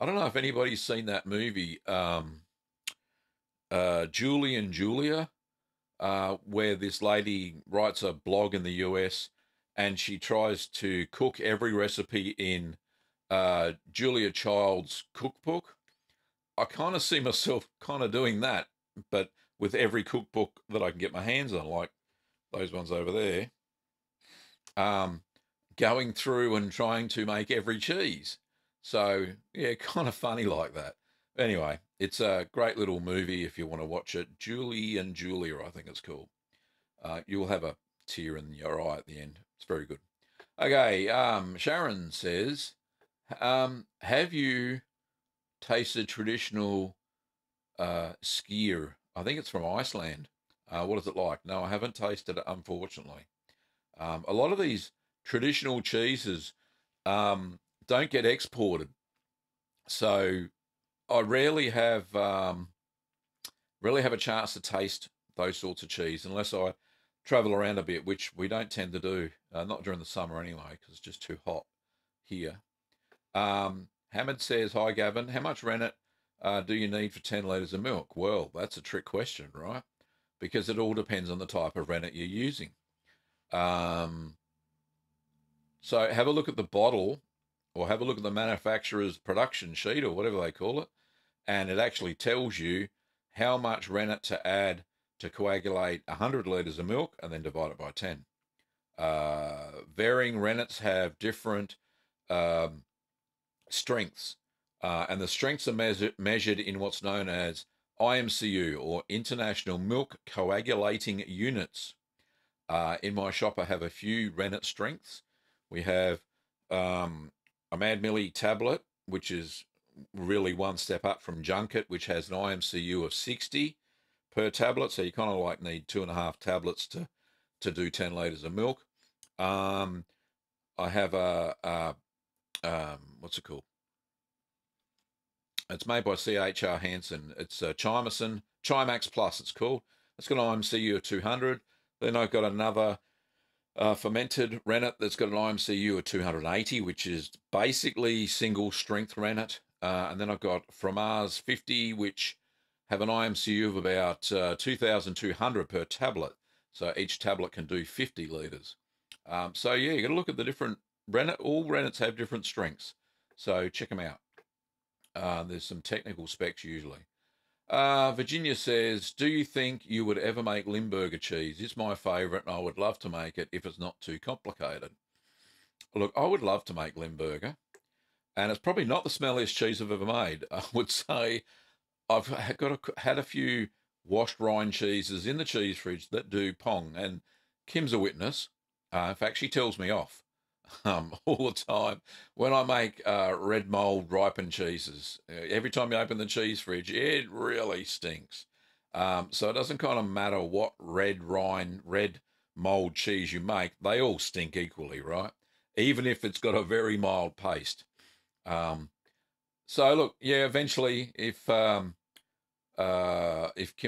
I don't know if anybody's seen that movie, Julie and Julia, where this lady writes a blog in the US and she tries to cook every recipe in Julia Child's cookbook. I kind of see myself kind of doing that, but with every cookbook that I can get my hands on, like those ones over there. going through and trying to make every cheese. So yeah, kind of funny like that. Anyway, it's a great little movie if you want to watch it. Julie and Julia, I think it's called. You'll have a tear in your eye at the end. It's very good. Okay, Sharon says, have you tasted traditional skier? I think it's from Iceland. What is it like? No, I haven't tasted it, unfortunately. A lot of these traditional cheeses don't get exported, so I rarely have a chance to taste those sorts of cheese unless I travel around a bit, which we don't tend to do, not during the summer anyway, because it's just too hot here. Hamid says, "Hi Gavin, how much rennet do you need for 10 litres of milk?" Well, that's a trick question, right? Because it all depends on the type of rennet you're using. Um, so have a look at the bottle, or have a look at the manufacturer's production sheet, or whatever they call it, and it actually tells you how much rennet to add to coagulate 100 litres of milk, and then divide it by 10. Varying rennets have different um, strengths, and the strengths are measured in what's known as IMCU, or International Milk Coagulating Units. In my shop, I have a few rennet strengths. We have a Mad Millie tablet, which is really one step up from Junket, which has an IMCU of 60 per tablet. So you kind of like need 2.5 tablets to do 10 litres of milk. I have what's it called? It's made by CHR Hansen. It's Chimax Plus, it's called. It's got an IMCU of 200. Then I've got another fermented rennet that's got an IMCU of 280, which is basically single strength rennet. And then I've got Fromage 50, which have an IMCU of about 2,200 per tablet. So each tablet can do 50 litres. So yeah, you got to look at the different rennet. All rennets have different strengths. So check them out. There's some technical specs usually. Virginia says, do you think you would ever make Limburger cheese? It's my favourite and I would love to make it if it's not too complicated. Look, I would love to make Limburger, and it's probably not the smelliest cheese I've ever made. I would say I've had a few washed rind cheeses in the cheese fridge that do pong, and Kim's a witness. In fact, she tells me off all the time when I make red mold ripened cheeses. Every time you open the cheese fridge, it really stinks. So it doesn't kind of matter what red mold cheese you make; they all stink equally, right? Even if it's got a very mild paste. So look, yeah, eventually, if Kim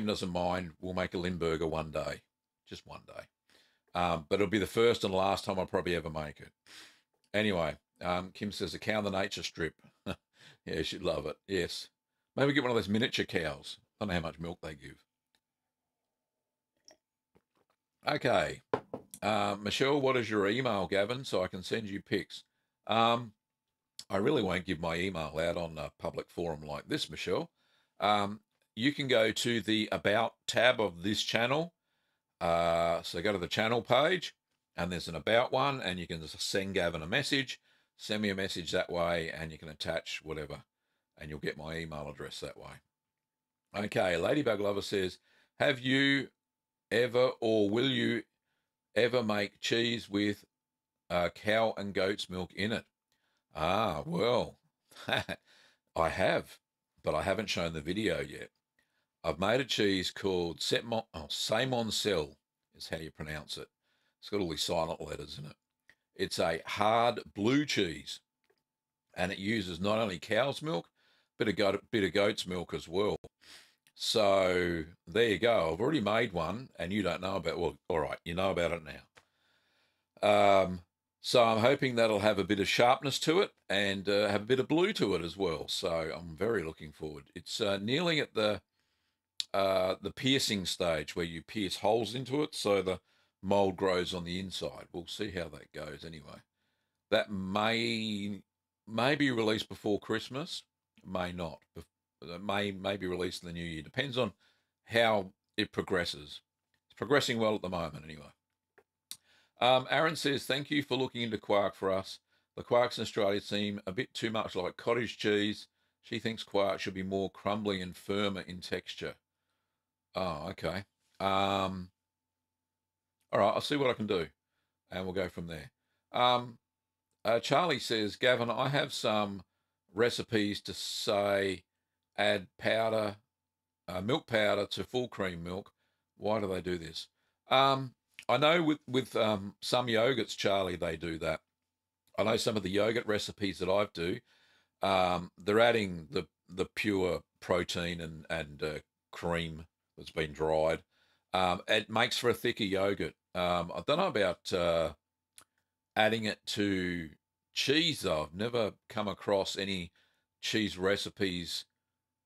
doesn't mind, we'll make a Limburger one day, just one day. But it'll be the first and last time I'll probably ever make it. Anyway, Kim says a cow in the nature strip. Yeah, she'd love it. Yes. Maybe get one of those miniature cows. I don't know how much milk they give. Okay. Michelle, what is your email, Gavin, so I can send you pics? I really won't give my email out on a public forum like this, Michelle. You can go to the About tab of this channel. So go to the channel page, and there's an About one, and you can just send Gavin a message. Send me a message that way, and you can attach whatever, and you'll get my email address that way. Okay, Ladybug Lover says, have you ever, or will you ever make cheese with cow and goat's milk in it? Ah, well, I have, but I haven't shown the video yet. I've made a cheese called Semoncel, is how you pronounce it. It's got all these silent letters in it. It's a hard blue cheese, and it uses not only cow's milk, but a bit of goat's milk as well. So there you go. I've already made one, and you don't know about it. Well, all right, you know about it now. So I'm hoping that'll have a bit of sharpness to it and have a bit of blue to it as well. So I'm very looking forward. It's nearly at the piercing stage where you pierce holes into it so the mold grows on the inside. We'll see how that goes anyway. That may be released before Christmas, may not. It may be released in the new year. Depends on how it progresses. It's progressing well at the moment anyway. Aaron says, thank you for looking into quark for us. The quarks in Australia seem a bit too much like cottage cheese. She thinks quark should be more crumbly and firmer in texture. Oh, okay. All right, I'll see what I can do, and we'll go from there. Um, Charlie says, Gavin, I have some recipes to say add powder, milk powder to full cream milk. Why do they do this? Um, I know with some yogurts, Charlie, they do that. I know some of the yogurt recipes that I do, they're adding the pure protein and cream that's been dried. It makes for a thicker yogurt. I don't know about adding it to cheese, though. I've never come across any cheese recipes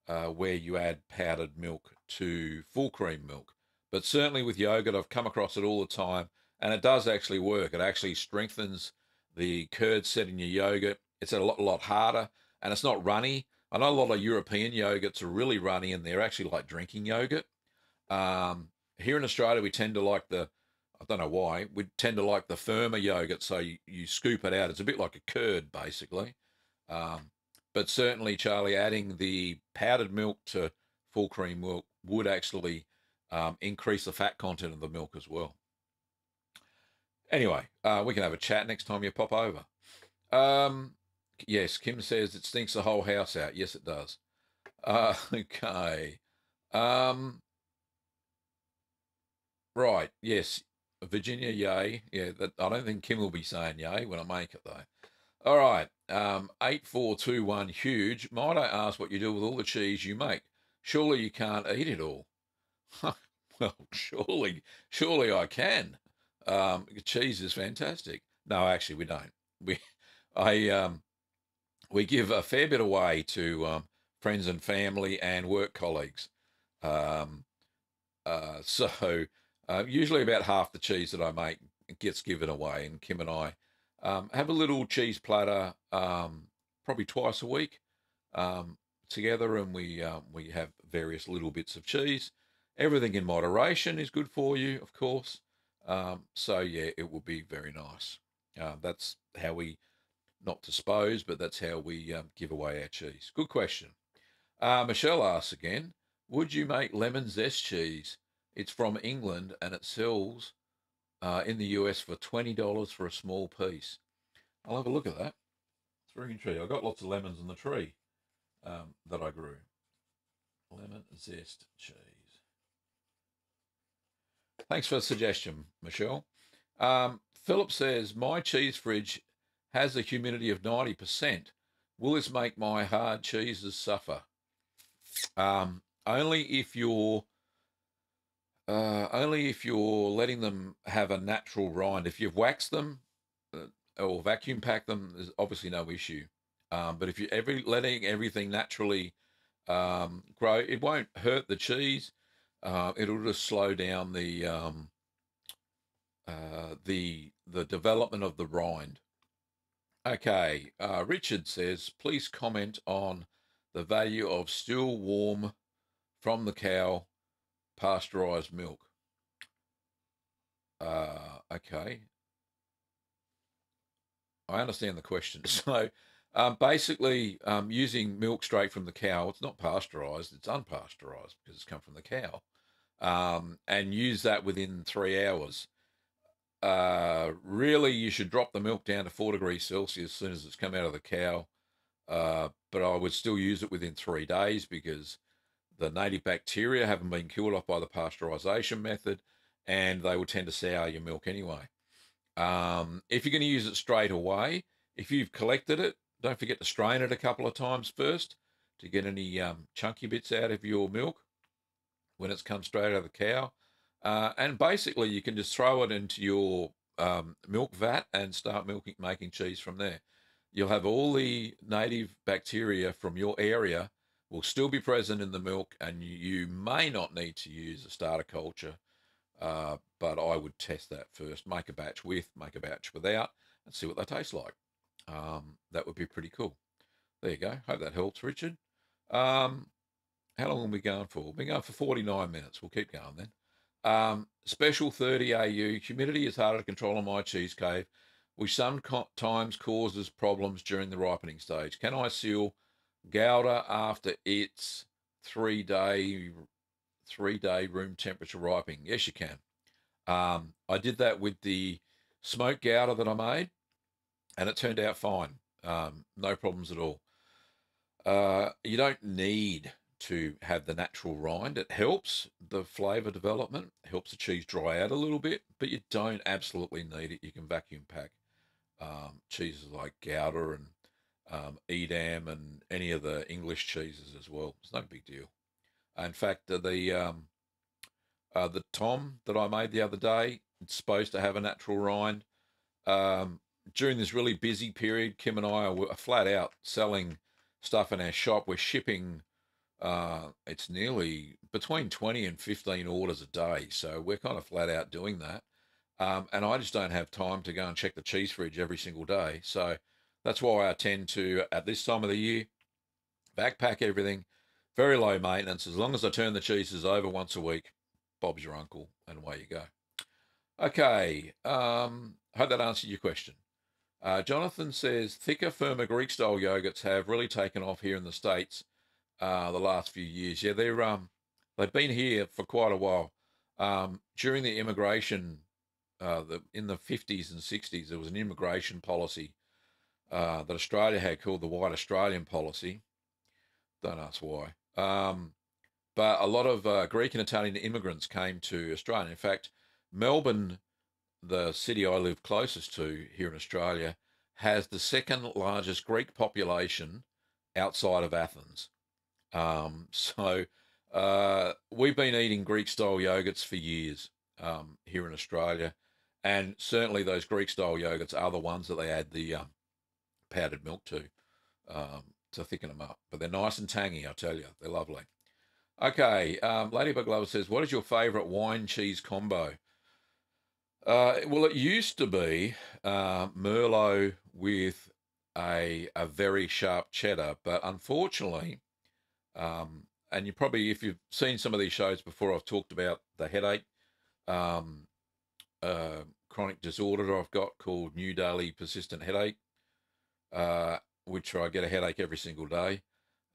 where you add powdered milk to full cream milk. But certainly with yogurt, I've come across it all the time, and it does actually work. It actually strengthens the curd set in your yogurt. It's a lot harder, and it's not runny. I know a lot of European yogurts are really runny, and they're actually like drinking yogurt. Here in Australia, we tend to like I don't know why, we tend to like the firmer yogurt, so you scoop it out. It's a bit like a curd, basically. Um, but certainly, Charlie, adding the powdered milk to full cream milk would actually increase the fat content of the milk as well. Anyway, we can have a chat next time you pop over. Um, yes, Kim says it stinks the whole house out. Yes, it does. Okay. Um, right. Yes, Virginia, yay. Yeah, I don't think Kim will be saying yay when I make it though. All right. 8421 huge. Might I ask what you do with all the cheese you make? Surely you can't eat it all. Well, surely I can. Cheese is fantastic. No, actually, we don't. We, I, we give a fair bit away to friends and family and work colleagues. Um, so usually about half the cheese that I make gets given away, and Kim and I have a little cheese platter probably twice a week um, together, and we have various little bits of cheese. Everything in moderation is good for you, of course. So yeah, it will be very nice. That's how we not dispose, but that's how we give away our cheese. Good question. Michelle asks again, would you make lemon zest cheese? It's from England and it sells in the US for $20 for a small piece. I'll have a look at that. It's very intriguing. I've got lots of lemons on the tree that I grew. Lemon zest cheese. Thanks for the suggestion, Michelle. Phillips says, my cheese fridge has a humidity of 90%. Will this make my hard cheeses suffer? Only if you're letting them have a natural rind. If you've waxed them or vacuum packed them, there's obviously no issue. But if you're letting everything naturally grow, it won't hurt the cheese. It'll just slow down the development of the rind. Okay, Richard says, please comment on the value of still warm from the cow pasteurized milk. Okay, I understand the question. So basically, using milk straight from the cow, it's not pasteurized, it's unpasteurized because it's come from the cow, and use that within 3 hours. Really, you should drop the milk down to 4 degrees Celsius as soon as it's come out of the cow. But I would still use it within 3 days because the native bacteria haven't been killed off by the pasteurization method, and they will tend to sour your milk anyway. If you're going to use it straight away, if you've collected it, don't forget to strain it a couple of times first to get any chunky bits out of your milk when it's come straight out of the cow. And basically, you can just throw it into your milk vat and start making cheese from there. You'll have all the native bacteria from your area will still be present in the milk, and you may not need to use a starter culture, but I would test that first. Make a batch with, make a batch without, and see what they taste like. That would be pretty cool. There you go. Hope that helps, Richard. How long are we going for? We've been going for 49 minutes. We'll keep going then. Special 30 AU, humidity is harder to control on my cheese cave, which sometimes causes problems during the ripening stage. Can I seal Gouda after its 3 day 3 day room temperature ripening? Yes, you can. I did that with the smoked Gouda that I made, and it turned out fine. No problems at all. You don't need to have the natural rind. It helps the flavour development, helps the cheese dry out a little bit, but you don't absolutely need it. You can vacuum pack cheeses like Gouda and Edam and any of the English cheeses as well. It's no big deal. In fact, the Tom that I made the other day, it's supposed to have a natural rind. Um, During this really busy period, Kim and I are flat out selling stuff in our shop. We're shipping, it's nearly between 20 and 15 orders a day. So we're kind of flat out doing that. And I just don't have time to go and check the cheese fridge every single day. So that's why I tend to, at this time of the year, backpack everything, very low maintenance. As long as I turn the cheeses over once a week, Bob's your uncle, and away you go. Okay, hope that answered your question. Jonathan says thicker, firmer Greek-style yogurts have really taken off here in the States the last few years. Yeah, they've been here for quite a while. During the immigration, in the 50s and 60s, there was an immigration policy that Australia had called the White Australian Policy. Don't ask why. But a lot of Greek and Italian immigrants came to Australia. In fact, Melbourne, the city I live closest to here in Australia, has the second largest Greek population outside of Athens. So we've been eating Greek-style yogurts for years here in Australia, and certainly those Greek-style yogurts are the ones that they add the powdered milk to thicken them up. But they're nice and tangy, I tell you. They're lovely. Okay, Ladybug Lover says, what is your favourite wine cheese combo? Well, it used to be Merlot with a very sharp cheddar, but unfortunately, and you probably, if you've seen some of these shows before, I've talked about the headache, um, chronic disorder I've got called New Daily Persistent Headache, which I get a headache every single day.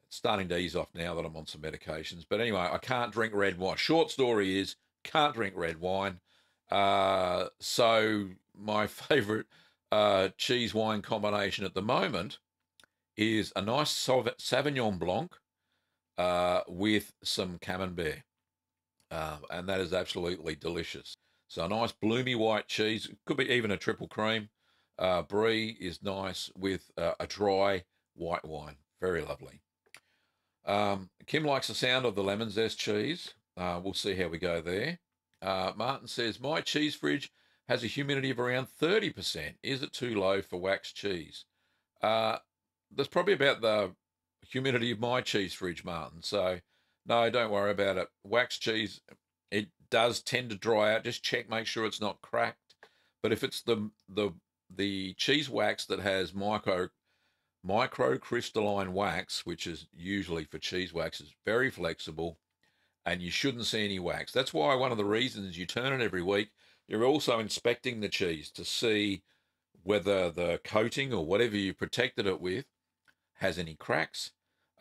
It's starting to ease off now that I'm on some medications. But anyway, I can't drink red wine. Short story is, can't drink red wine. So my favourite cheese wine combination at the moment is a nice Sauvignon Blanc with some Camembert. And that is absolutely delicious. So a nice bloomy white cheese. It could be even a triple cream. Brie is nice with a dry white wine. Very lovely. Kim likes the sound of the lemon zest cheese. We'll see how we go there. Martin says, my cheese fridge has a humidity of around 30%. Is it too low for wax cheese? That's probably about the humidity of my cheese fridge, Martin. So, no, don't worry about it. Wax cheese, it does tend to dry out. Just check, make sure it's not cracked. But if it's the cheese wax that has microcrystalline wax, which is usually for cheese wax, is very flexible, and you shouldn't see any wax. That's why one of the reasons you turn it every week, you're also inspecting the cheese to see whether the coating or whatever you protected it with has any cracks,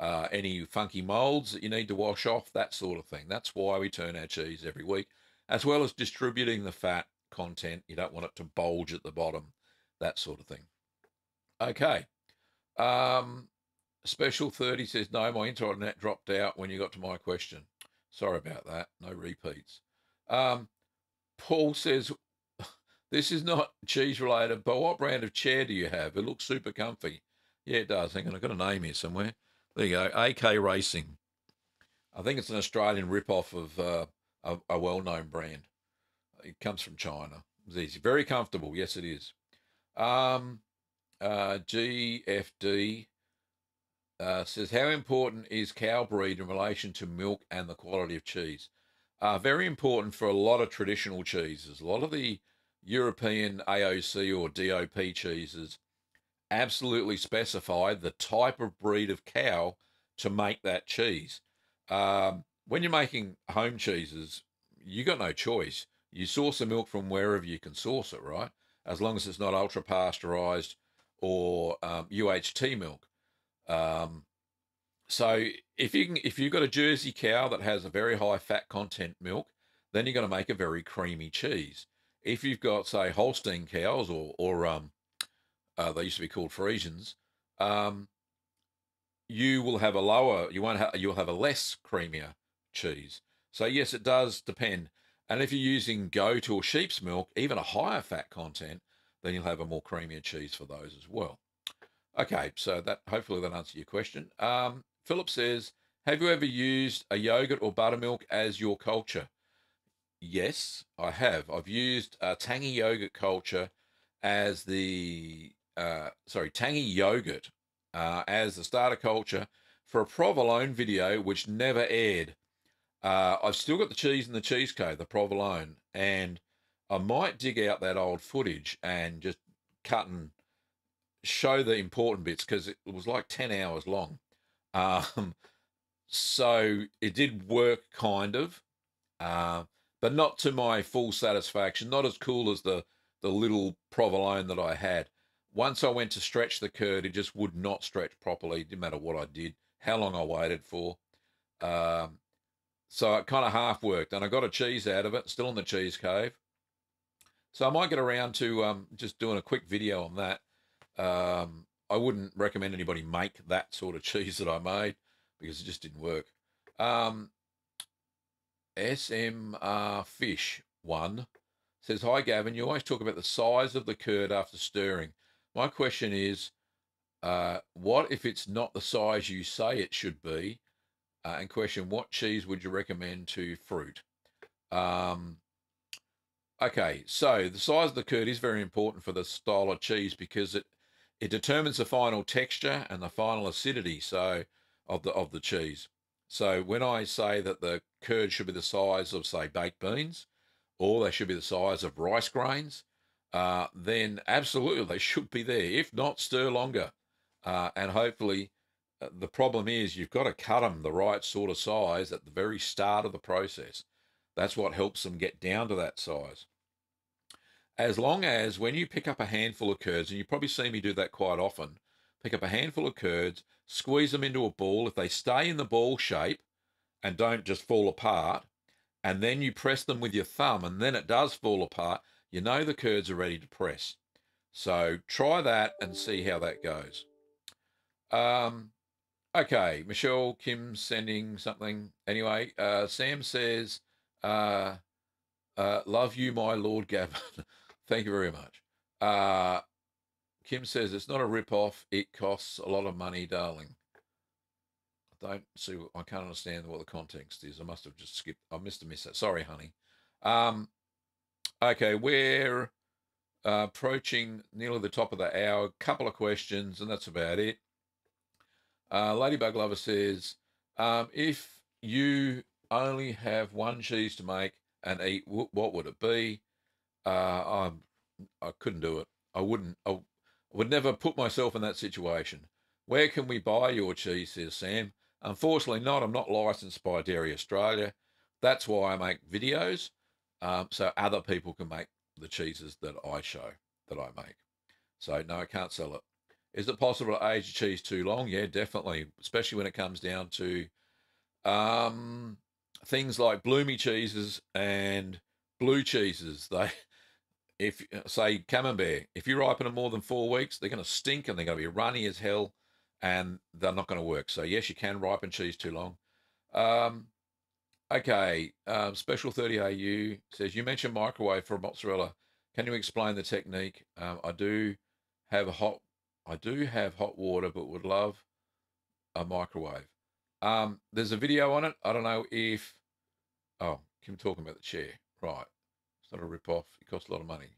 any funky molds that you need to wash off, that sort of thing. That's why we turn our cheese every week, as well as distributing the fat content. You don't want it to bulge at the bottom, that sort of thing. Okay. Special 30 says, no, my internet dropped out when you got to my question. Sorry about that. No repeats. Paul says, this is not cheese related, but what brand of chair do you have? It looks super comfy. Yeah, it does. Hang on, I've got a name here somewhere. There you go, AK Racing. I think it's an Australian rip-off of a well-known brand. It comes from China. It's easy. Very comfortable. Yes, it is. GFD says, how important is cow breed in relation to milk and the quality of cheese? Very important for a lot of traditional cheeses. A lot of the European AOC or DOP cheeses absolutely specify the type of breed of cow to make that cheese. When you're making home cheeses, you got no choice. You source the milk from wherever you can source it, right? As long as it's not ultra pasteurized or UHT milk. Um, so if you've got a Jersey cow that has a very high fat content milk, then you're going to make a very creamy cheese. If you've got, say, Holstein cows or they used to be called Friesians, um, you will have a lower, you'll have a less creamier cheese. So yes, it does depend. And if you're using goat or sheep's milk, even a higher fat content, then you'll have a more creamier cheese for those as well. Okay, so that hopefully that answers your question. Phillips says, have you ever used a yogurt or buttermilk as your culture? Yes, I have. I've used tangy yogurt culture as the tangy yogurt as the starter culture for a provolone video which never aired. I've still got the cheese in the cheese cave, the provolone, and I might dig out that old footage and just cut and show the important bits because it was like 10 hours long. So it did work kind of, but not to my full satisfaction, not as cool as the little provolone that I had. Once I went to stretch the curd, it just would not stretch properly. It didn't matter what I did, how long I waited for. So it kind of half worked, and I got a cheese out of it, still in the cheese cave. So I might get around to just doing a quick video on that. I wouldn't recommend anybody make that sort of cheese that I made because it just didn't work. SMR Fish 1 says, hi, Gavin. You always talk about the size of the curd after stirring. My question is, what if it's not the size you say it should be? And question, what cheese would you recommend to fruit? Okay, so the size of the curd is very important for the style of cheese because it determines the final texture and the final acidity of the cheese. So when I say that the curd should be the size of, say, baked beans, or they should be the size of rice grains, then absolutely they should be there. If not, stir longer. And hopefully the problem is you've got to cut them the right sort of size at the very start of the process. That's what helps them get down to that size. As long as when you pick up a handful of curds, and you probably see me do that quite often, pick up a handful of curds, squeeze them into a ball. If they stay in the ball shape and don't just fall apart, and then you press them with your thumb and then it does fall apart, you know the curds are ready to press. So try that and see how that goes. Okay, Michelle Kim sending something. Anyway, Sam says, love you, my Lord Gavin. Thank you very much. Kim says, it's not a rip-off. It costs a lot of money, darling. I can't understand what the context is. I must have just skipped. I missed that. Sorry, honey. Okay, we're approaching nearly the top of the hour. Couple of questions, and that's about it. Ladybug Lover says, if you only have one cheese to make and eat, what would it be? I couldn't do it. I would never put myself in that situation. Where can we buy your cheese, says Sam. Unfortunately not. I'm not licensed by Dairy Australia. That's why I make videos, so other people can make the cheeses that I show, that I make. So no, I can't sell it. Is it possible to age cheese too long? Yeah, definitely, especially when it comes down to things like bloomy cheeses and blue cheeses. If say camembert, if you ripen them more than 4 weeks, they're going to stink and they're going to be runny as hell, and they're not going to work. So yes, you can ripen cheese too long. Okay, Special 30AU says, you mentioned microwave for mozzarella. Can you explain the technique? I do have hot water, but would love a microwave. There's a video on it. I don't know if, oh, Kim talking about the chair. Right. It's not a rip-off. It costs a lot of money.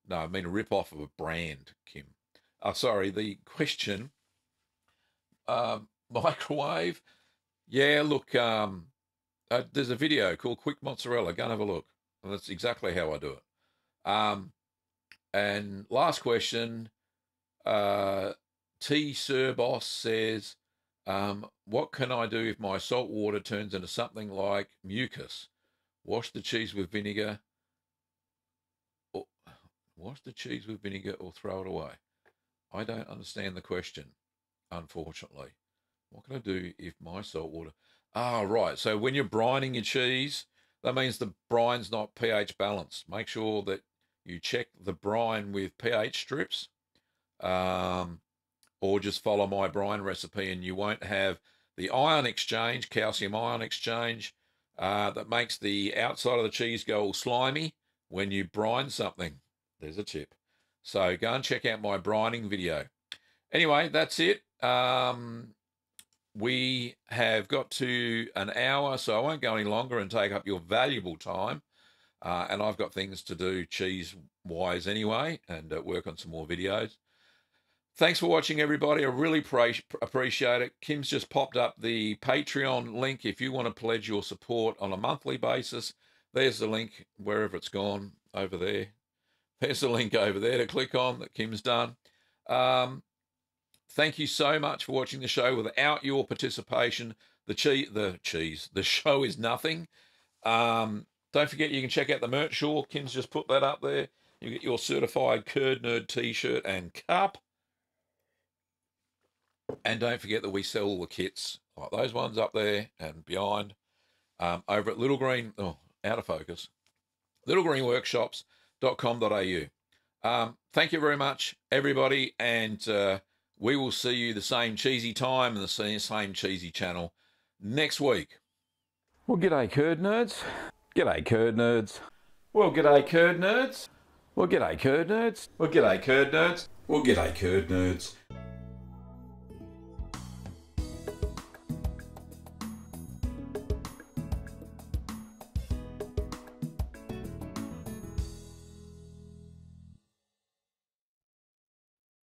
No, I mean a rip-off of a brand, Kim. Sorry, the question, microwave. Yeah, look, there's a video called Quick Mozzarella. Go and have a look. And that's exactly how I do it. And last question, T. Sir Boss says, what can I do if my salt water turns into something like mucus? Wash the cheese with vinegar. Or, wash the cheese with vinegar or throw it away. I don't understand the question, unfortunately. What can I do if my salt water... Ah, right. So when you're brining your cheese, that means the brine's not pH balanced. Make sure that you check the brine with pH strips, or just follow my brine recipe and you won't have the ion exchange, calcium ion exchange, that makes the outside of the cheese go all slimy when you brine something. There's a tip. So go and check out my brining video. Anyway, that's it. We have got to an hour, so I won't go any longer and take up your valuable time. And I've got things to do cheese-wise anyway, and work on some more videos. Thanks for watching, everybody. I really appreciate it. Kim's just popped up the Patreon link if you want to pledge your support on a monthly basis. There's the link, wherever it's gone, over there. There's the link over there to click on that Kim's done. Thank you so much for watching the show. Without your participation, the show is nothing. Don't forget, you can check out the merch shore. Kim's just put that up there. You get your certified Curd Nerd t-shirt and cup. And don't forget that we sell all the kits, like those ones up there and behind, over at Little Green, out of focus, littlegreenworkshops.com.au. Thank you very much, everybody, and we will see you the same cheesy time and the same cheesy channel next week. Well, g'day, Curd Nerds. G'day, Curd Nerds. Well, g'day, Curd Nerds. Well, g'day, Curd Nerds. Well, g'day, Curd Nerds. Well, g'day, Curd Nerds.